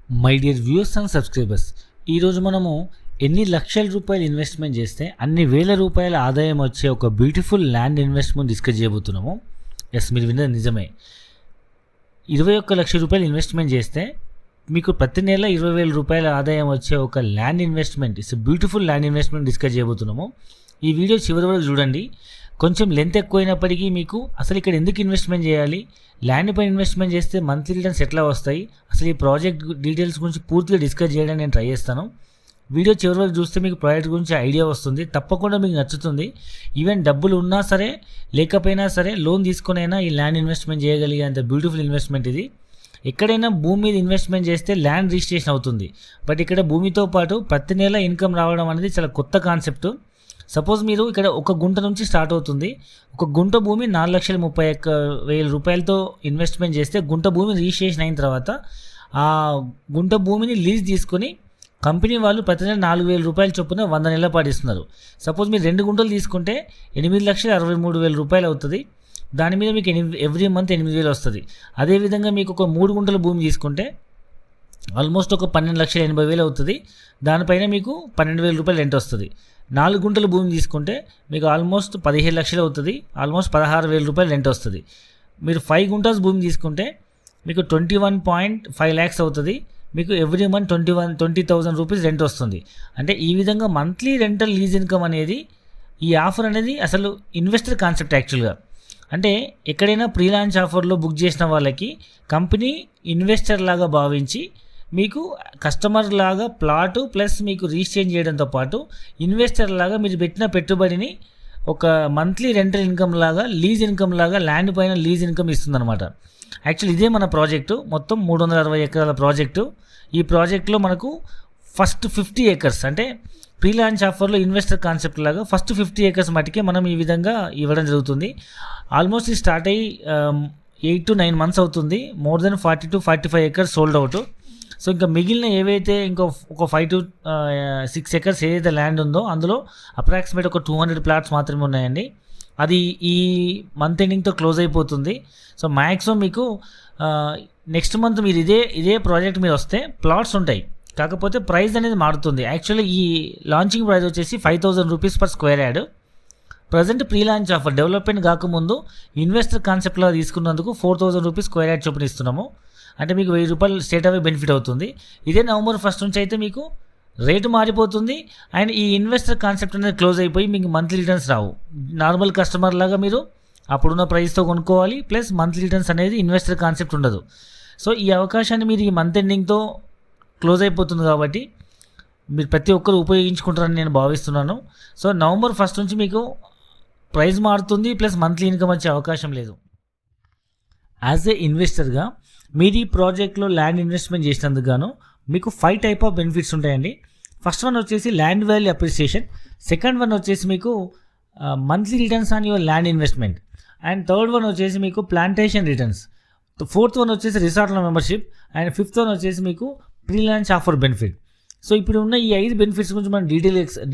My dear viewers and subscribers, ఈరోజు మనము ఎన్ని లక్షల రూపాయలు ఇన్వెస్ట్మెంట్ చేస్తే అన్ని వేల రూపాయల ఆదాయం వచ్చే ఒక బ్యూటిఫుల్ ల్యాండ్ ఇన్వెస్ట్మెంట్ డిస్కస్ చేయబోతున్నాము. ఎస్, మీరు విన్నది నిజమే. 21 లక్షల రూపాయలు ఇన్వెస్ట్మెంట్ చేస్తే మీకు ప్రతి నెల 20,000 రూపాయల ఆదాయం వచ్చే ఒక land investment, it's beautiful land investment discuss చేయబోతున్నాము. ఈ వీడియో చివరి వరకు చూడండి. కొంచెం లెంత్ ఎక్కువైనప్పటికీ మీకు అసలు ఇక్కడ ఎందుకు ఇన్వెస్ట్మెంట్ చేయాలి, ల్యాండ్ పై ఇన్వెస్ట్మెంట్ చేస్తే మంత్లీ రిటర్న్స్ ఎట్లా వస్తాయి, అసలు ఈ ప్రాజెక్ట్ డీటెయిల్స్ గురించి పూర్తిగా డిస్కస్ చేయడానికి నేను ట్రై చేస్తాను. వీడియో చివరి వరకు చూస్తే మీకు ప్రాజెక్ట్ గురించి ఐడియా వస్తుంది, తప్పకుండా మీకు నచ్చుతుంది. ఈవెన్ డబ్బులు ఉన్నా సరే లేకపోయినా సరే లోన్ తీసుకునైనా ఈ ల్యాండ్ ఇన్వెస్ట్మెంట్ చేయగలిగేంత బ్యూటిఫుల్ ఇన్వెస్ట్మెంట్ ఇది. ఎక్కడైనా భూమి మీద ఇన్వెస్ట్మెంట్ చేస్తే ల్యాండ్ రిజిస్ట్రేషన్ అవుతుంది, బట్ ఇక్కడ భూమితో పాటు ప్రతి నెల ఇన్కమ్ రావడం అనేది చాలా కొత్త కాన్సెప్ట్. సపోజ్ మీరు ఇక్కడ ఒక గుంట నుంచి స్టార్ట్ అవుతుంది. ఒక గుంట భూమి 4,31,000 రూపాయలతో ఇన్వెస్ట్మెంట్ చేస్తే గుంట భూమి రిజిస్ట్రేషన్ అయిన తర్వాత ఆ గుంట భూమిని లీజ్ తీసుకొని కంపెనీ వాళ్ళు ప్రతి నెల 4,000 రూపాయల చొప్పున 100 నెలల పాటు ఇస్తున్నారు. సపోజ్ మీరు 2 గుంటలు తీసుకుంటే 8,63,000 రూపాయలు అవుతుంది. దాని మీద మీకు ఎవ్రీ మంత్ 8,000 వస్తుంది. అదేవిధంగా మీకు ఒక 3 గుంటల భూమి తీసుకుంటే ఆల్మోస్ట్ ఒక 12,80,000 అవుతుంది. దానిపైన మీకు 12,000 రూపాయలు రెంట్ వస్తుంది. 4 గుంటల భూమి తీసుకుంటే మీకు ఆల్మోస్ట్ 17 లక్షలు అవుతుంది. ఆల్మోస్ట్ 16,000 రూపాయలు రెంట్ వస్తుంది. మీరు 5 గుంటాస్ భూమి తీసుకుంటే మీకు 21.5 ల్యాక్స్ అవుతుంది. మీకు ఎవ్రీ మంత్ 20,000 రూపీస్ రెంట్ వస్తుంది. అంటే ఈ విధంగా మంత్లీ రెంటల్ లీజ్ ఇన్కమ్ అనేది, ఈ ఆఫర్ అనేది అసలు ఇన్వెస్టర్ కాన్సెప్ట్ యాక్చువల్గా. అంటే ఎక్కడైనా ప్రీ లాంచ్ ఆఫర్లో బుక్ చేసిన వాళ్ళకి కంపెనీ ఇన్వెస్టర్ లాగా భావించి మీకు కస్టమర్ లాగా ప్లాటు ప్లస్ మీకు రిజిస్ట్రేషన్ చేయడంతో పాటు ఇన్వెస్టర్ లాగా మీరు పెట్టిన పెట్టుబడిని ఒక మంత్లీ రెంటల్ ఇన్కమ్ లాగా, లీజ్ ఇన్కమ్ లాగా ల్యాండ్ పైన లీజ్ ఇన్కమ్ ఇస్తుందన్నమాట. యాక్చువల్ ఇదే మన ప్రాజెక్టు, మొత్తం 360 ఎకరాల ప్రాజెక్టు. ఈ ప్రాజెక్ట్లో మనకు ఫస్ట్ 50 ఏకర్స్ అంటే ప్రీ లాంచ్ ఆఫర్లో ఇన్వెస్టర్ కాన్సెప్ట్ లాగా ఫస్ట్ 50 ఏకర్స్ మటుకే మనం ఈ విధంగా ఇవ్వడం జరుగుతుంది. ఆల్మోస్ట్ ఇది స్టార్ట్ అయ్యి 8 to 9 మంత్స్ అవుతుంది. More than 40 to 45 acres sold out. So ఇంకా మిగిలిన ఏవైతే ఒక 5 to 6 ఏకర్స్ ఏదైతే ల్యాండ్ ఉందో అందులో అప్రాక్సిమేట్ ఒక 200 ప్లాట్స్ మాత్రమే ఉన్నాయండి. అది ఈ మంత్ ఎండింగ్తో క్లోజ్ అయిపోతుంది. సో మ్యాక్సిమం మీకు నెక్స్ట్ మంత్ మీరు ఇదే ప్రాజెక్ట్ మీద వస్తే ప్లాట్స్ ఉంటాయి, కాకపోతే ప్రైస్ అనేది మారుతుంది. యాక్చువల్లీ ఈ లాంచింగ్ ప్రైస్ వచ్చేసి 5,000 rupees per square yard. Present pre launch offer development కాకముందు ఇన్వెస్టర్ కాన్సెప్ట్లో తీసుకున్నందుకు 4,000 రూపీస్ స్క్వేర్ యార్డ్ చొప్పున ఇస్తున్నాము. అంటే మీకు 1,000 రూపాయలు స్టేట్ అవే బెనిఫిట్ అవుతుంది. ఇదే నవంబర్ 1 నుంచి అయితే మీకు రేటు మారిపోతుంది. అండ్ ఈ ఇన్వెస్టర్ కాన్సెప్ట్ అనేది క్లోజ్ అయిపోయి మీకు మంత్లీ రిటర్న్స్ రావు. నార్మల్ కస్టమర్ లాగా మీరు అప్పుడున్న ప్రైస్తో కొనుక్కోవాలి, ప్లస్ మంత్లీ రిటర్న్స్ అనేది ఇన్వెస్టర్ కాన్సెప్ట్ ఉండదు. సో ఈ అవకాశాన్ని మీరు ఈ మంత్ ఎండింగ్తో క్లోజ్ అయిపోతుంది కాబట్టి మీరు ప్రతి ఒక్కరు ఉపయోగించుకుంటారని నేను భావిస్తున్నాను. సో నవంబర్ 1 నుంచి మీకు ప్రైస్ మారుతుంది, ప్లస్ మంత్లీ ఇన్కమ్ వచ్చే అవకాశం లేదు. యాజ్ ఏ ఇన్వెస్టర్గా మీరు ఈ ప్రాజెక్ట్లో ల్యాండ్ ఇన్వెస్ట్మెంట్ చేసినందుకు గాను మీకు 5 టైప్ ఆఫ్ బెనిఫిట్స్ ఉంటాయండి. ఫస్ట్ వన్ వచ్చేసి land value appreciation. Second one వచ్చేసి మీకు monthly returns on your land investment. And third one వచ్చేసి మీకు ప్లాంటేషన్ రిటర్న్స్. ఫోర్త్ వన్ వచ్చేసి రిసార్ట్ల మెంబర్షిప్. అండ్ ఫిఫ్త్ వన్ వచ్చేసి మీకు pre launch offer benefit. So ఇప్పుడు ఉన్న ఈ 5 బెనిఫిట్స్ గురించి మనం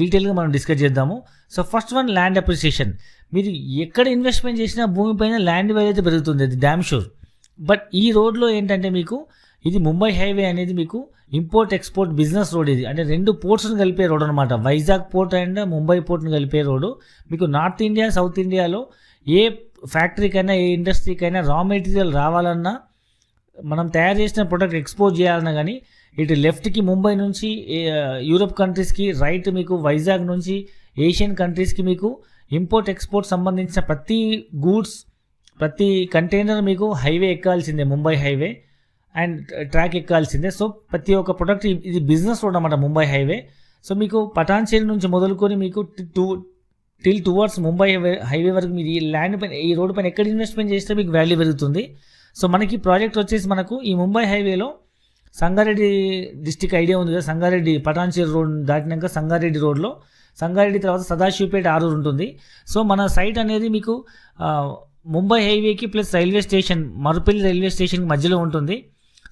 డీటెయిల్గా మనం డిస్కస్ చేద్దాము. So first one land appreciation. మీరు ఎక్కడ ఇన్వెస్ట్మెంట్ చేసినా భూమిపైన ల్యాండ్ వాల్యూ అయితే పెరుగుతుంది, అది డ్యామ్ షూర్. బట్ ఈ రోడ్లో ఏంటంటే మీకు ఇది ముంబై హైవే అనేది మీకు ఇంపోర్ట్ ఎక్స్పోర్ట్ బిజినెస్ రోడ్. ఇది అంటే 2 పోర్ట్స్ని కలిపే రోడ్ అనమాట. వైజాగ్ పోర్ట్ అండ్ ముంబై పోర్ట్ని కలిపే రోడ్డు. మీకు నార్త్ ఇండియా, సౌత్ ఇండియాలో ఏ ఫ్యాక్టరీకైనా ఏ ఇండస్ట్రీకైనా రా మెటీరియల్ రావాలన్నా, మనం తయారు చేసిన ప్రొడక్ట్ ఎక్స్పోర్ట్ చేయాలన్నా కానీ ఇటు లెఫ్ట్కి ముంబై నుంచి యూరోప్ కంట్రీస్కి, రైట్ మీకు వైజాగ్ నుంచి ఏషియన్ కంట్రీస్కి మీకు ఇంపోర్ట్ ఎక్స్పోర్ట్ సంబంధించిన ప్రతి గూడ్స్, ప్రతి కంటైనర్ మీకు హైవే ఎక్కాల్సిందే, ముంబై హైవే అండ్ ట్రాక్ ఎక్కాల్సిందే. సో ప్రతి ఒక్క ప్రొడక్ట్ ఇది బిజినెస్ రోడ్ అన్నమాట ముంబై హైవే. సో మీకు పటాన్చేరు నుంచి మొదలుకొని మీకు టిల్ టువర్డ్స్ ముంబై హైవే వరకు మీరు ఈ ల్యాండ్ పైన, ఈ రోడ్ పైన ఎక్కడ ఇన్వెస్ట్మెంట్ చేస్తే మీకు వాల్యూ పెరుగుతుంది. సో మనకి ప్రాజెక్ట్ వచ్చేసి మనకు ఈ ముంబై హైవేలో సంగారెడ్డి డిస్టిక్ ఐడియా ఉంది కదా, సంగారెడ్డి పటాన్చేరు రోడ్ దాటినాక సంగారెడ్డి రోడ్లో, సంగారెడ్డి తర్వాత సదాశివపేట ఆరూరు ఉంటుంది. సో మన సైట్ అనేది మీకు ముంబై హైవేకి plus railway station, Marupalli railway స్టేషన్కి మధ్యలో ఉంటుంది.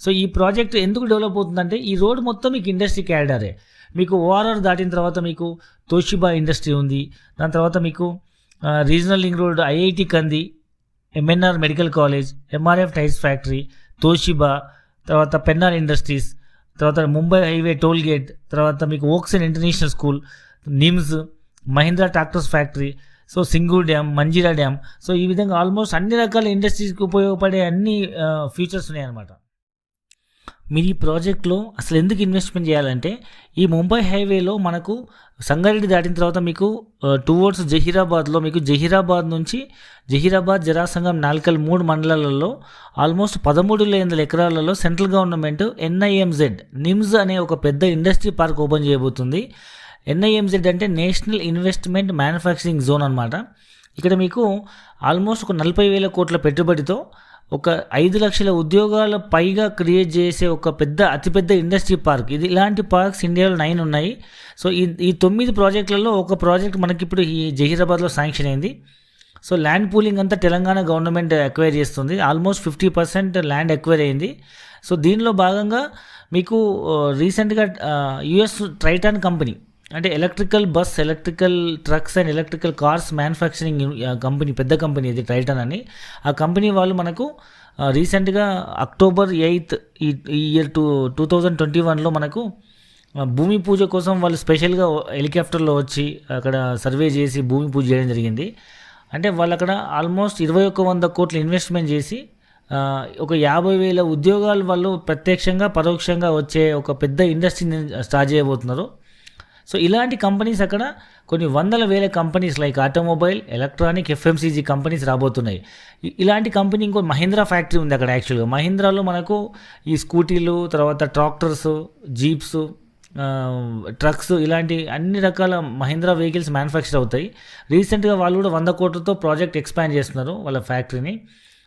సో ఈ ప్రాజెక్ట్ ఎందుకు డెవలప్ అవుతుందంటే ఈ రోడ్ మొత్తం మీకు ఇండస్ట్రీ క్యారిడారే. మీకు ఓఆర్ఆర్ దాటిన తర్వాత మీకు తోషిబా ఇండస్ట్రీ ఉంది. దాని తర్వాత మీకు రీజనల్ లింక్ రోడ్, ఐఐటి కంది, MNR medical college, MRF tyres factory, Toshiba, తర్వాత పెన్నార్ ఇండస్ట్రీస్, తర్వాత ముంబై హైవే టోల్ గేట్, తర్వాత మీకు ఓక్సన్ international school, NIMS, Mahindra tractors factory, so Singur dam, Manjira dam. So ఈ విధంగా ఆల్మోస్ట్ అన్ని రకాల ఇండస్ట్రీస్కి ఉపయోగపడే అన్ని ఫీచర్స్ ఉన్నాయన్నమాట. మీరు ఈ ప్రాజెక్ట్లో అసలు ఎందుకు ఇన్వెస్ట్మెంట్ చేయాలంటే, ఈ ముంబై హైవేలో మనకు సంగారెడ్డి దాటిన తర్వాత మీకు టువర్డ్స్ జహీరాబాద్లో, మీకు జహీరాబాద్ నుంచి జహీరాబాద్, జరాసంగం, నాల్కల్ 3 మండలాలలో ఆల్మోస్ట్ 13,000 ఎకరాలలో సెంట్రల్ గవర్నమెంట్ NIMZ నిమ్స్ అనే ఒక పెద్ద ఇండస్ట్రీ పార్క్ ఓపెన్ చేయబోతుంది. NIMZ అంటే నేషనల్ ఇన్వెస్ట్మెంట్ మ్యానుఫ్యాక్చరింగ్ జోన్ అనమాట. ఇక్కడ మీకు ఆల్మోస్ట్ ఒక 40,000 కోట్ల పెట్టుబడితో ఒక 5 లక్షల ఉద్యోగాల పైగా క్రియేట్ చేసే ఒక అతిపెద్ద ఇండస్ట్రీ పార్క్ ఇది. ఇలాంటి పార్క్స్ ఇండియాలో 9 ఉన్నాయి. సో ఈ 9 ప్రాజెక్టులలో ఒక ప్రాజెక్ట్ మనకి ఇప్పుడు ఈ జహీరాబాద్లో శాంక్షన్ అయింది. సో ల్యాండ్ పూలింగ్ అంతా తెలంగాణ గవర్నమెంట్ ఎక్వైర్ చేస్తుంది. ఆల్మోస్ట్ 50% ల్యాండ్ ఎక్వైర్ అయింది. సో దీనిలో భాగంగా మీకు రీసెంట్గా US ట్రైటాన్ కంపెనీ, అంటే electrical bus, electrical trucks and electrical cars manufacturing company, పెద్ద కంపెనీ ఇది ట్రైటాన్ అని. ఆ కంపెనీ వాళ్ళు మనకు రీసెంట్గా October 8 ఈ ఇయర్ 2021లో మనకు భూమి పూజ కోసం వాళ్ళు స్పెషల్గా హెలికాప్టర్లో వచ్చి అక్కడ సర్వే చేసి భూమి పూజ చేయడం జరిగింది. అంటే వాళ్ళు అక్కడ ఆల్మోస్ట్ 2,100 కోట్లు ఇన్వెస్ట్మెంట్ చేసి ఒక 50,000 ఉద్యోగాలు వాళ్ళు ప్రత్యక్షంగా పరోక్షంగా వచ్చే ఒక పెద్ద ఇండస్ట్రీని స్టార్ట్ చేయబోతున్నారు. సో ఇలాంటి కంపెనీస్ అక్కడ కొన్ని 100,000 companies like automobile, electronic, FMCG companies రాబోతున్నాయి. ఇలాంటి కంపెనీ ఇంకో మహీంద్రా ఫ్యాక్టరీ ఉంది అక్కడ. యాక్చువల్గా మహీంద్రాలో మనకు ఈ స్కూటీలు, తర్వాత ట్రాక్టర్స్, జీప్స్, ట్రక్స్, ఇలాంటి అన్ని రకాల మహీంద్రా వెహికల్స్ మ్యానుఫ్యాక్చర్ అవుతాయి. రీసెంట్గా వాళ్ళు కూడా 100 కోట్లతో ప్రాజెక్ట్ ఎక్స్పాండ్ చేస్తున్నారు వాళ్ళ ఫ్యాక్టరీని.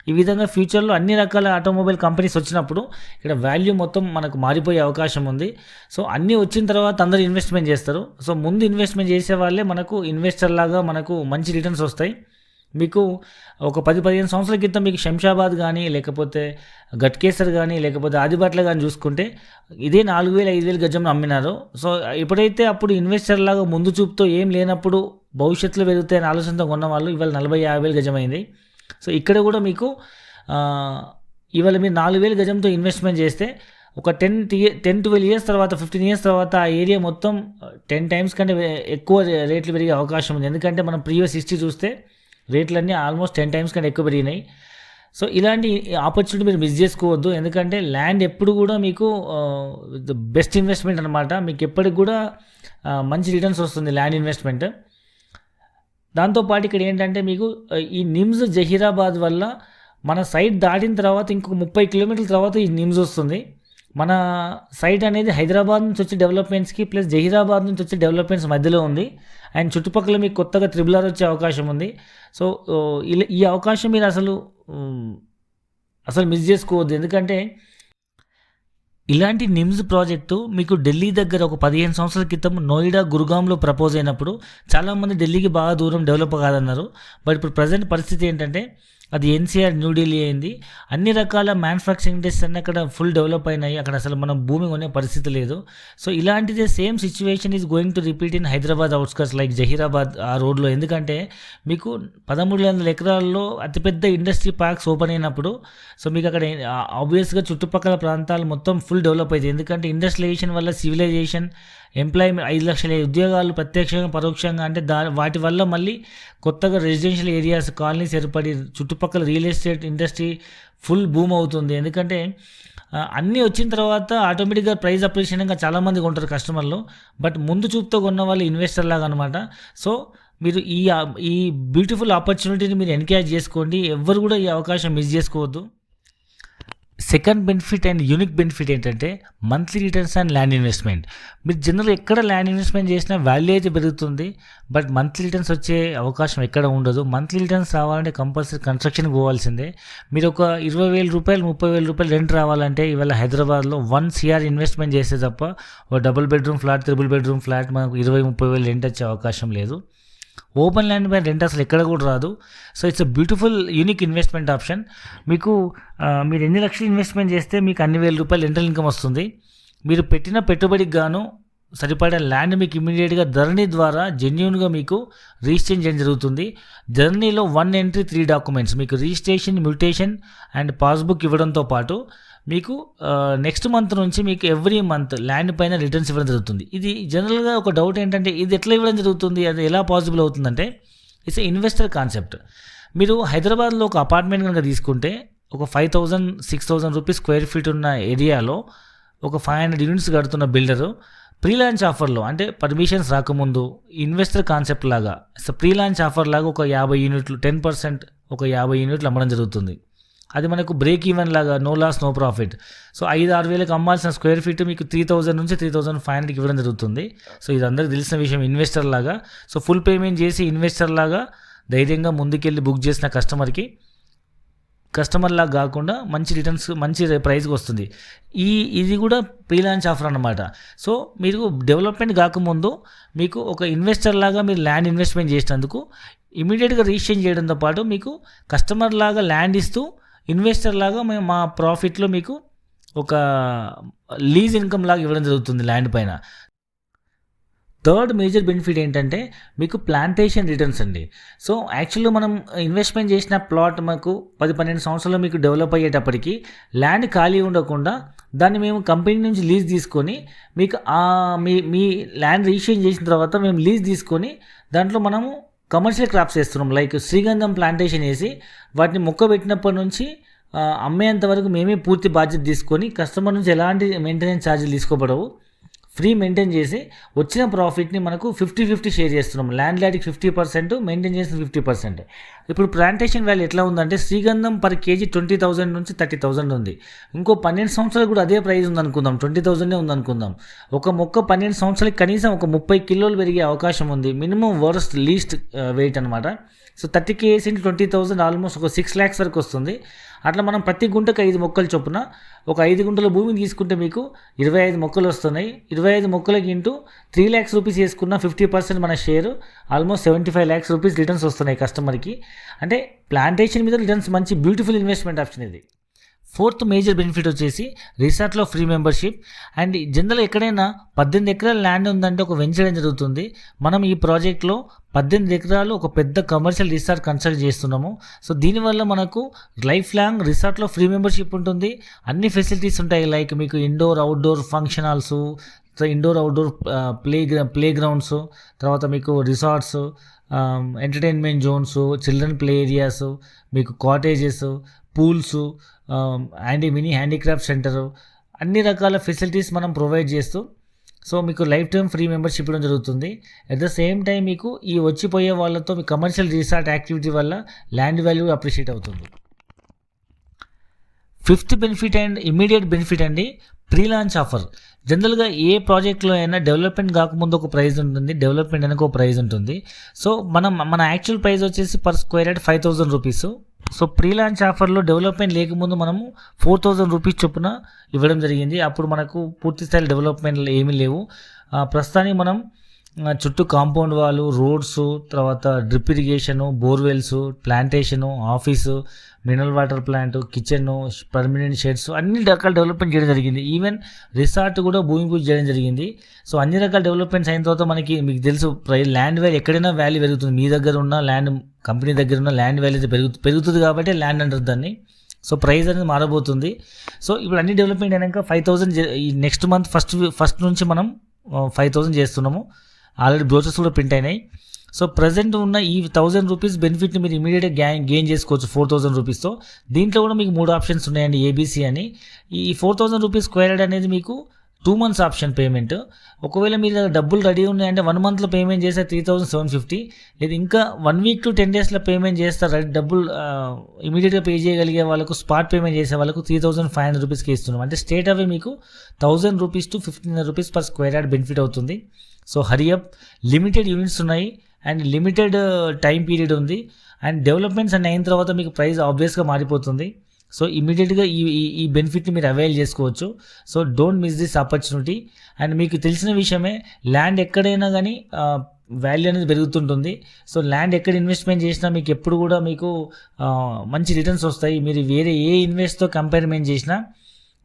ఈ విధంగా ఫ్యూచర్లో అన్ని రకాల ఆటోమొబైల్ కంపెనీస్ వచ్చినప్పుడు ఇక్కడ వాల్యూ మొత్తం మనకు మారిపోయే అవకాశం ఉంది. సో అన్నీ వచ్చిన తర్వాత అందరూ ఇన్వెస్ట్మెంట్ చేస్తారు. సో ముందు ఇన్వెస్ట్మెంట్ చేసే వాళ్ళే మనకు ఇన్వెస్టర్ లాగా మనకు మంచి రిటర్న్స్ వస్తాయి. మీకు ఒక 10-15 సంవత్సరాల క్రితం మీకు శంషాబాద్ కానీ, లేకపోతే గట్కేసర్ కానీ, లేకపోతే ఆదిబాట్ల కానీ చూసుకుంటే ఇదే 4,000-5,000 గజం అమ్మినారు. సో ఎప్పుడైతే అప్పుడు ఇన్వెస్టర్ లాగా ముందు చూపుతో ఏం లేనప్పుడు భవిష్యత్తులో పెరుగుతాయని ఆలోచనతో కొన్న వాళ్ళు ఇవాళ 40,000-50,000 గజం అయింది. సో ఇక్కడ కూడా మీకు ఇవాళ మీరు 4,000 గజంతో ఇన్వెస్ట్మెంట్ చేస్తే ఒక 10-12 ఇయర్స్ తర్వాత, 15 ఇయర్స్ తర్వాత ఆ ఏరియా మొత్తం 10 టైమ్స్ కంటే ఎక్కువ రేట్లు పెరిగే అవకాశం ఉంది. ఎందుకంటే మనం ప్రీవియస్ హిస్టరీ చూస్తే రేట్లన్నీ ఆల్మోస్ట్ 10 టైమ్స్ కంటే ఎక్కువ పెరిగినాయి. సో ఇలాంటి ఆపర్చునిటీ మీరు మిస్ చేసుకోవద్దు. ఎందుకంటే ల్యాండ్ ఎప్పుడు కూడా మీకు బెస్ట్ ఇన్వెస్ట్మెంట్ అనమాట. మీకు ఎప్పటికి కూడా మంచి రిటర్న్స్ వస్తుంది ల్యాండ్ ఇన్వెస్ట్మెంట్. దాంతోపాటు ఇక్కడ ఏంటంటే మీకు ఈ నిమ్స్ జహీరాబాద్ వల్ల మన సైట్ దాటిన తర్వాత ఇంకొక 30 కిలోమీటర్ల తర్వాత ఈ నిమ్స్ వస్తుంది. మన సైట్ అనేది హైదరాబాద్ నుంచి వచ్చే డెవలప్మెంట్స్కి ప్లస్ జహీరాబాద్ నుంచి వచ్చే డెవలప్మెంట్స్ మధ్యలో ఉంది. అండ్ చుట్టుపక్కల మీకు కొత్తగా RRR వచ్చే అవకాశం ఉంది. సో ఈ అవకాశం మీరు అసలు మిస్ చేసుకోవద్దు. ఎందుకంటే ఇలాంటి నిమ్స్ ప్రాజెక్టు మీకు ఢిల్లీ దగ్గర ఒక 15 సంవత్సరాల క్రితం నోయిడా, గురుగాంలో ప్రపోజ్ అయినప్పుడు చాలామంది ఢిల్లీకి బాగా దూరం, డెవలప్ కాదన్నారు. బట్ ఇప్పుడు ప్రజెంట్ పరిస్థితి ఏంటంటే అది NCR న్యూఢిల్లీ అయింది. అన్ని రకాల మ్యానుఫ్యాక్చరింగ్ ఇండస్ట్రీస్ అన్నీ అక్కడ ఫుల్ డెవలప్ అయినాయి. అక్కడ అసలు మనం భూమి కొనే పరిస్థితి లేదు. సో ఇలాంటిదే same situation is going to repeat in Hyderabad outskirts like Zaheerabad ఆ రోడ్లో. ఎందుకంటే మీకు 13,000 ఎకరాల్లో అతిపెద్ద ఇండస్ట్రీ పార్క్స్ ఓపెన్ అయినప్పుడు సో మీకు అక్కడ ఆబ్వియస్గా చుట్టుపక్కల ప్రాంతాలు మొత్తం ఫుల్ డెవలప్ అవుతాయి. ఎందుకంటే ఇండస్ట్రియలైజేషన్ వల్ల సివిలైజేషన్, ఎంప్లాయ్మెంట్, 5 లక్షల ఉద్యోగాలు ప్రత్యక్షంగా పరోక్షంగా, అంటే వాటి వల్ల మళ్ళీ కొత్తగా రెసిడెన్షియల్ ఏరియాస్, కాలనీస్ ఏర్పడి చుట్టుపక్కల real estate industry full boom అవుతుంది. ఎందుకంటే అన్నీ వచ్చిన తర్వాత ఆటోమేటిక్గా ప్రైస్ అప్రిషియేషన్గా చాలామంది కొంటారు కస్టమర్లు. బట్ ముందు చూపుతో కొన్న వాళ్ళు ఇన్వెస్టర్ లాగా అనమాట. సో మీరు ఈ బ్యూటిఫుల్ ఆపర్చునిటీని మీరు ఎన్కరేజ్ చేసుకోండి. ఎవ్వరు కూడా ఈ అవకాశం మిస్ చేసుకోవద్దు. Second benefit and unique benefit ఏంటంటే monthly returns and land investment. మీరు జనరల్ ఎక్కడ ల్యాండ్ ఇన్వెస్ట్మెంట్ చేసినా వాల్యూ అయితే పెరుగుతుంది, బట్ మంత్లీ రిటర్న్స్ వచ్చే అవకాశం ఎక్కడ ఉండదు. మంత్లీ రిటర్న్స్ రావాలంటే కంపల్సరీ కన్స్ట్రక్షన్కి పోవాల్సిందే. మీరు ఒక 20,000 రూపాయలు, 30,000 రూపాయలు రెంట్ రావాలంటే ఇవాళ హైదరాబాద్లో 1 CR ఇన్వెస్ట్మెంట్ చేస్తే తప్ప ఒక double bedroom flat, 3 bedroom flat మనకు 20,000-30,000 రెంట్ వచ్చే అవకాశం లేదు. ఓపెన్ ల్యాండ్ పైన రెంట్ అసలు ఎక్కడ కూడా రాదు. So it's a beautiful unique investment option. మీకు మీరు ఎన్ని లక్షలు ఇన్వెస్ట్మెంట్ చేస్తే మీకు అన్ని వేల రూపాయలు రెంటల్ ఇన్కమ్ వస్తుంది. మీరు పెట్టిన పెట్టుబడికి గాను సరిపడే ల్యాండ్ మీకు ఇమీడియట్గా ధరణి ద్వారా జెన్యూన్గా మీకు రిజిస్ట్రేషన్ చేయడం జరుగుతుంది. ధరణిలో 1 ఎంట్రీ 3 డాక్యుమెంట్స్, మీకు రిజిస్ట్రేషన్, మ్యూటేషన్ అండ్ పాస్బుక్ ఇవ్వడంతో పాటు మీకు నెక్స్ట్ మంత్ నుంచి మీకు ఎవ్రీ మంత్ ల్యాండ్ పైన రిటర్న్స్ ఇవ్వడం జరుగుతుంది. ఇది జనరల్గా ఒక డౌట్ ఏంటంటే ఇది ఎట్లా ఇవ్వడం జరుగుతుంది, అది ఎలా పాసిబుల్ అవుతుందంటే ఇట్స్ ఇన్వెస్టర్ కాన్సెప్ట్. మీరు హైదరాబాద్లో ఒక అపార్ట్మెంట్ కనుక తీసుకుంటే ఒక 5,000-6,000 రూపీస్ స్క్వేర్ ఫీట్ ఉన్న ఏరియాలో ఒక 500 యూనిట్స్ కడుతున్న బిల్డరు ప్రీ లాంచ్ ఆఫర్లో, అంటే పర్మిషన్స్ రాకముందు ఇన్వెస్టర్ కాన్సెప్ట్ లాగా ప్రీ లాంచ్ ఆఫర్ లాగా ఒక 50 యూనిట్లు 10% ఒక 50 యూనిట్లు అమ్మడం జరుగుతుంది. అది మనకు బ్రేక్ ఈవెన్ లాగా, no loss no profit. So 5-6 వేలకు అమ్మాల్సిన స్క్వేర్ ఫీట్ మీకు 3,000 నుంచి 3,500కి ఇవ్వడం జరుగుతుంది. సో ఇది అందరికీ తెలిసిన విషయం. ఇన్వెస్టర్ లాగా, సో ఫుల్ పేమెంట్ చేసి ఇన్వెస్టర్ లాగా ధైర్యంగా ముందుకెళ్ళి బుక్ చేసిన కస్టమర్ లాగా కాకుండా మంచి రిటర్న్స్, మంచి ప్రైస్కి వస్తుంది. ఇది కూడా ప్రీ లాంచ్ ఆఫర్ అన్నమాట. సో మీరు డెవలప్మెంట్ కాకముందు మీకు ఒక ఇన్వెస్టర్ లాగా మీరు ల్యాండ్ ఇన్వెస్ట్మెంట్ చేసినందుకు ఇమీడియట్గా రిజిస్ట్రేషన్ చేయడంతో పాటు మీకు కస్టమర్ లాగా ల్యాండ్ ఇస్తూ ఇన్వెస్టర్ లాగా మేము మా ప్రాఫిట్లో మీకు ఒక లీజ్ ఇన్కమ్ లాగా ఇవ్వడం జరుగుతుంది ల్యాండ్ పైన. థర్డ్ మేజర్ బెనిఫిట్ ఏంటంటే మీకు ప్లాంటేషన్ రిటర్న్స్ అండి. సో యాక్చువల్గా మనం ఇన్వెస్ట్మెంట్ చేసిన ప్లాట్ మాకు 10-12 సంవత్సరాలు మీకు డెవలప్ అయ్యేటప్పటికి ల్యాండ్ ఖాళీ ఉండకుండా దాన్ని మేము కంపెనీ నుంచి లీజ్ తీసుకొని మీకు మీ ల్యాండ్ రిజిస్ట్రేషన్ చేసిన తర్వాత మేము లీజ్ తీసుకొని దాంట్లో మనము కమర్షియల్ క్రాప్స్ వేస్తున్నాం. లైక్ శ్రీగంధం ప్లాంటేషన్ వేసి వాటిని మొక్క పెట్టినప్పటి నుంచి అమ్మేంత వరకు మేమే పూర్తి బాధ్యత తీసుకొని కస్టమర్ నుంచి ఎలాంటి మెయింటెనెన్స్ ఛార్జీలు తీసుకోబడవు, ఫ్రీ మెయింటైన్ చేసి వచ్చిన ప్రాఫిట్ని మనకు 50-50 షేర్ చేస్తున్నాం. ల్యాండ్ లాడ్కి 50%, మెయింటైన్ చేసిన 50%. ఇప్పుడు ప్లాంటేషన్ వాల్యూ ఎట్లా ఉందంటే శ్రీగంధం పర్ కేజీ 20,000 నుంచి 30,000 ఉంది. ఇంకో 12 సంవత్సరాలు కూడా అదే ప్రైస్ ఉందనుకుందాం, 20,000 ఉందనుకుందాం. ఒక మొక్క 12 సంవత్సరాలకి కనీసం ఒక 30 కిలోలు పెరిగే అవకాశం ఉంది. మినిమం వర్స్ట్ లీస్ట్ వెయిట్ అనమాట. సో 30 kg into 20,000 ఆల్మోస్ట్ ఒక 6 lakhs వరకు వస్తుంది. అట్లా మనం ప్రతి గుంటకు 5 మొక్కలు చొప్పున ఒక 5 గుంటల భూమిని తీసుకుంటే మీకు 25 మొక్కలు వస్తున్నాయి. 25 మొక్కలకి ఇంటూ 3 lakhs రూపీస్ వేసుకున్న 50% మన share almost 75 lakhs rupees returns వస్తున్నాయి కస్టమర్కి. అంటే ప్లాంటేషన్ మీద రిటర్న్స్ మంచి బ్యూటిఫుల్ ఇన్వెస్ట్మెంట్ ఆప్షన్ ఇది. ఫోర్త్ మేజర్ బెనిఫిట్ వచ్చేసి రిసార్ట్లో ఫ్రీ మెంబర్షిప్. అండ్ జనరల్ ఎక్కడైనా 18 ఎకరాల ల్యాండ్ ఉందంటే ఒక వెంచర్ జరుగుతుంది. మనం ఈ ప్రాజెక్ట్లో 18 ఎకరాలు ఒక పెద్ద కమర్షియల్ రిసార్ట్ కన్స్ట్రక్ట్ చేస్తున్నాము. సో దీనివల్ల మనకు లైఫ్ లాంగ్ రిసార్ట్లో ఫ్రీ మెంబర్షిప్ ఉంటుంది. అన్ని ఫెసిలిటీస్ ఉంటాయి. లైక్ మీకు indoor outdoor function halls, indoor outdoor play grounds, తర్వాత మీకు resorts, entertainment zones, children play areas, మీకు cottages, pools, mini handicraft centre, అన్ని రకాల ఫెసిలిటీస్ మనం ప్రొవైడ్ చేస్తూ సో మీకు లైఫ్ టైం ఫ్రీ మెంబర్షిప్ ఇవ్వడం జరుగుతుంది. అట్ ద సేమ్ టైం మీకు ఈ వచ్చిపోయే వాళ్ళతో మీ కమర్షియల్ రిసార్ట్ యాక్టివిటీ వల్ల ల్యాండ్ వాల్యూ అప్రిషియేట్ అవుతుంది. Fifth benefit and immediate benefit అండి, ప్రీ లాంచ్ ఆఫర్. జనరల్గా ఏ ప్రాజెక్ట్లో అయినా డెవలప్మెంట్ కాకముందు ఒక ప్రైస్ ఉంటుంది, డెవలప్మెంట్ అనేది ఒక ప్రైస్ ఉంటుంది. సో మన యాక్చువల్ ప్రైస్ వచ్చేసి per square yard 5,000 rupees. So pre launch ఆఫర్లో డెవలప్మెంట్ లేకముందు మనము 4,000 రూపీస్ చొప్పున ఇవ్వడం జరిగింది. అప్పుడు మనకు పూర్తి స్థాయి డెవలప్మెంట్లు ఏమీ లేవు. ప్రస్తుతానికి మనం చుట్టూ కాంపౌండ్ వాళ్ళు, రోడ్స్, తర్వాత drip irrigation, borewells, plantation, office, mineral water plant, kitchen, permanent sheds, అన్ని రకాల డెవలప్మెంట్ చేయడం జరిగింది. ఈవెన్ రిసార్ట్ కూడా భూమి పూజ చేయడం జరిగింది. సో అన్ని రకాల డెవలప్మెంట్స్ అయిన తర్వాత మీకు తెలుసు ల్యాండ్ వాల్యూ ఎక్కడైనా వాల్యూ పెరుగుతుంది. మీ దగ్గర ఉన్న ల్యాండ్, కంపెనీ దగ్గర ఉన్న ల్యాండ్ వాల్యూ పెరుగుతుంది కాబట్టి ల్యాండ్ అంటారు దాన్ని. సో ప్రైస్ అనేది మారబోతుంది. సో ఇప్పుడు అన్ని డెవలప్మెంట్ అయినాక 5,000 ఈ నెక్స్ట్ మంత్ ఫస్ట్ నుంచి మనం 5,000 చేస్తున్నాము. ఆల్రెడీ బ్రోచర్స్ కూడా ప్రింట్ అయినాయి. సో ప్రజెంట్ ఉన్న ఈ 1,000 రూపీస్ బెనిఫిట్ని మీరు ఇమీడియట్గా గెయిన్ చేసుకోవచ్చు 4,000 రూపీస్తో. దీంట్లో కూడా మీకు 3 ఆప్షన్స్ ఉన్నాయండి, ఏబీసీ అని. ఈ 4,000 రూపీస్ స్క్వేర్ యార్డ్ అనేది మీకు 2 months ఆప్షన్ పేమెంట్. ఒకవేళ మీరు డబ్బులు రెడీ ఉన్నాయంటే 1 monthలో పేమెంట్ చేస్తే 3,750, లేదు ఇంకా 1 week to 10 daysలో పేమెంట్ చేస్తారు. డబ్బులు ఇమీడియట్గా పే చేయగలిగే వాళ్ళకు, స్పాట్ పేమెంట్ చేసే వాళ్ళకు 3,500 రూపీస్కి ఇస్తున్నాం. అంటే స్టేట్ అవే మీకు 1,000 rupees to 1,500 rupees per square yard benefit అవుతుంది. సో హరియప్, లిమిటెడ్ యూనిట్స్ ఉన్నాయి అండ్ లిమిటెడ్ టైం పీరియడ్ ఉంది. అండ్ డెవలప్మెంట్స్ అన్నీ అయిన తర్వాత మీకు ప్రైస్ ఆబ్వియస్గా మారిపోతుంది. సో ఇమీడియట్గా ఈ బెనిఫిట్ని మీరు అవైల్ చేసుకోవచ్చు. So don't miss this opportunity. And మీకు తెలిసిన విషయమే, ల్యాండ్ ఎక్కడైనా కానీ వాల్యూ అనేది పెరుగుతుంటుంది. సో ల్యాండ్ ఎక్కడ ఇన్వెస్ట్మెంట్ చేసినా మీకు ఎప్పుడు కూడా మీకు మంచి రిటర్న్స్ వస్తాయి. మీరు వేరే ఏ ఇన్వెస్ట్తో కంపేర్మెంట్ చేసినా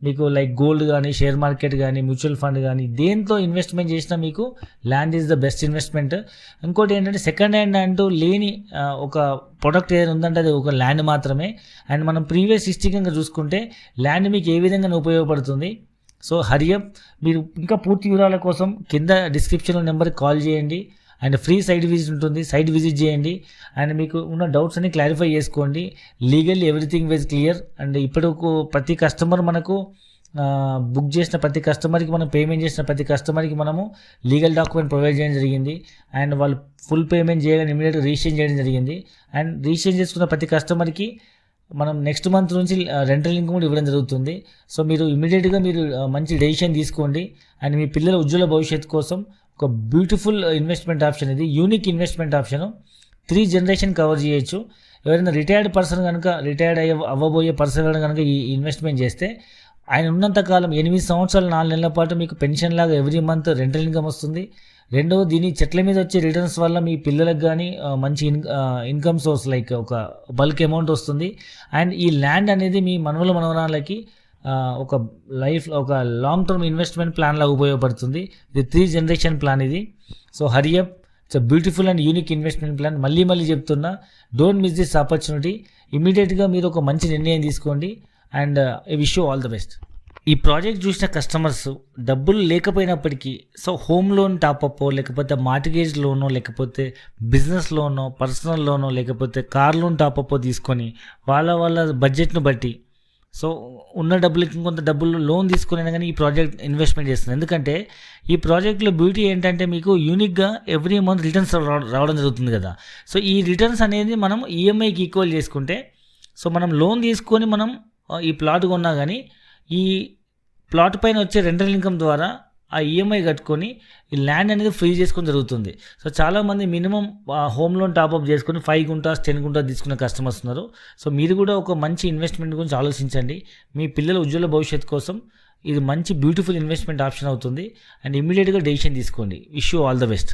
మీకు లైక్ గోల్డ్ కానీ, షేర్ మార్కెట్ కానీ, మ్యూచువల్ ఫండ్ కానీ, దేంట్లో ఇన్వెస్ట్మెంట్ చేసినా మీకు land is the best investment. ఇంకోటి ఏంటంటే సెకండ్ హ్యాండ్ అంటూ లేని ఒక ప్రొడక్ట్ ఏదైనా ఉందంటే అది ఒక ల్యాండ్ మాత్రమే. అండ్ మనం ప్రీవియస్ హిస్టరీ కనుక చూసుకుంటే ల్యాండ్ మీకు ఏ విధంగా ఉపయోగపడుతుంది. సో హరియప్, మీరు ఇంకా పూర్తి వివరాల కోసం కింద డిస్క్రిప్షన్లో నెంబర్కి కాల్ చేయండి. అండ్ ఫ్రీ సైట్ విజిట్ ఉంటుంది, సైట్ విజిట్ చేయండి. అండ్ మీకు ఉన్న డౌట్స్ అన్ని క్లారిఫై చేసుకోండి. Legally everything was clear. And ఇప్పుడు ప్రతి కస్టమర్ మనకు బుక్ చేసిన ప్రతి కస్టమర్కి, మనం పేమెంట్ చేసిన ప్రతి కస్టమర్కి మనము లీగల్ డాక్యుమెంట్ ప్రొవైడ్ చేయడం జరిగింది. అండ్ వాళ్ళు ఫుల్ పేమెంట్ చేయగానే ఇమీడియట్గా రిజిస్ట్రేషన్ చేయడం జరిగింది. అండ్ రిజిస్ట్రేషన్ చేసుకున్న ప్రతి కస్టమర్కి మనం నెక్స్ట్ మంత్ నుంచి రెంటల్ ఇన్కమ్ కూడా ఇవ్వడం జరుగుతుంది. సో మీరు ఇమీడియట్గా మీరు మంచి డెసిషన్ తీసుకోండి. అండ్ మీ పిల్లల ఉజ్వల భవిష్యత్తు కోసం ఒక బ్యూటిఫుల్ ఇన్వెస్ట్మెంట్ ఆప్షన్ ఇది, unique investment option. 3 generation cover చేయొచ్చు. ఎవరైనా రిటైర్డ్ పర్సన్ కనుక, రిటైర్డ్ అవ్వబోయే పర్సన్ కనుక ఈ ఇన్వెస్ట్మెంట్ చేస్తే ఆయన ఉన్నంతకాలం 8 సంవత్సరాలు 4 నెలల పాటు మీకు పెన్షన్ లాగా ఎవ్రీ మంత్ రెంటల్ ఇన్కమ్ వస్తుంది. రెండవ, దీని చెట్ల మీద వచ్చే రిటర్న్స్ వల్ల మీ పిల్లలకు కానీ మంచి ఇన్కమ్ సోర్స్ లైక్ ఒక బల్క్ అమౌంట్ వస్తుంది. అండ్ ఈ ల్యాండ్ అనేది మీ మనవరాలకి ఒక ఒక లాంగ్ టర్మ్ ఇన్వెస్ట్మెంట్ ప్లాన్ లాగా ఉపయోగపడుతుంది. ఇది 3 జనరేషన్ ప్లాన్ ఇది. So hurry up, it's beautiful and unique investment plan. మళ్ళీ చెప్తున్నా, డోంట్ మిస్ దిస్ ఆపర్చునిటీ. ఇమీడియట్గా మీరు ఒక మంచి నిర్ణయం తీసుకోండి. And I wish you all the best. ఈ ప్రాజెక్ట్ చూసిన కస్టమర్స్ డబ్బులు లేకపోయినప్పటికీ, సో హోమ్ లోన్ టాపప్, లేకపోతే మార్టిగేజ్ లోనో, లేకపోతే బిజినెస్ లోనో, పర్సనల్ లోనో, లేకపోతే కార్ లోన్ టాపప్ తీసుకొని వాళ్ళ బడ్జెట్ను బట్టి, సో ఉన్న డబ్బులకి ఇంకొంత డబ్బులు లోన్ తీసుకునే కానీ ఈ ప్రాజెక్ట్ ఇన్వెస్ట్మెంట్ చేస్తుంది. ఎందుకంటే ఈ ప్రాజెక్ట్లో బ్యూటీ ఏంటంటే మీకు యూనిక్గా ఎవ్రీ మంత్ రిటర్న్స్ రావడం జరుగుతుంది కదా. సో ఈ రిటర్న్స్ అనేది మనం ఈఎంఐకి ఈక్వల్ చేసుకుంటే, సో మనం లోన్ తీసుకొని మనం ఈ ప్లాట్ కొన్నా కానీ ఈ ప్లాట్ పైన వచ్చే రెంటల్ ఇన్కమ్ ద్వారా ఆ ఈఎంఐ కట్టుకొని ఈ ల్యాండ్ అనేది ఫ్రీ చేసుకొని జరుగుతుంది. సో చాలామంది మినిమం హోమ్ లోన్ టాప్అప్ చేసుకొని 5 గుంటాస్ 10 గుంటాస్ తీసుకునే కస్టమర్స్ ఉన్నారు. సో మీరు కూడా ఒక మంచి ఇన్వెస్ట్మెంట్ గురించి ఆలోచించండి. మీ పిల్లల ఉజ్వల భవిష్యత్తు కోసం ఇది మంచి బ్యూటిఫుల్ ఇన్వెస్ట్మెంట్ ఆప్షన్ అవుతుంది. అండ్ ఇమీడియట్గా డెసిషన్ తీసుకోండి. Wish you all the best.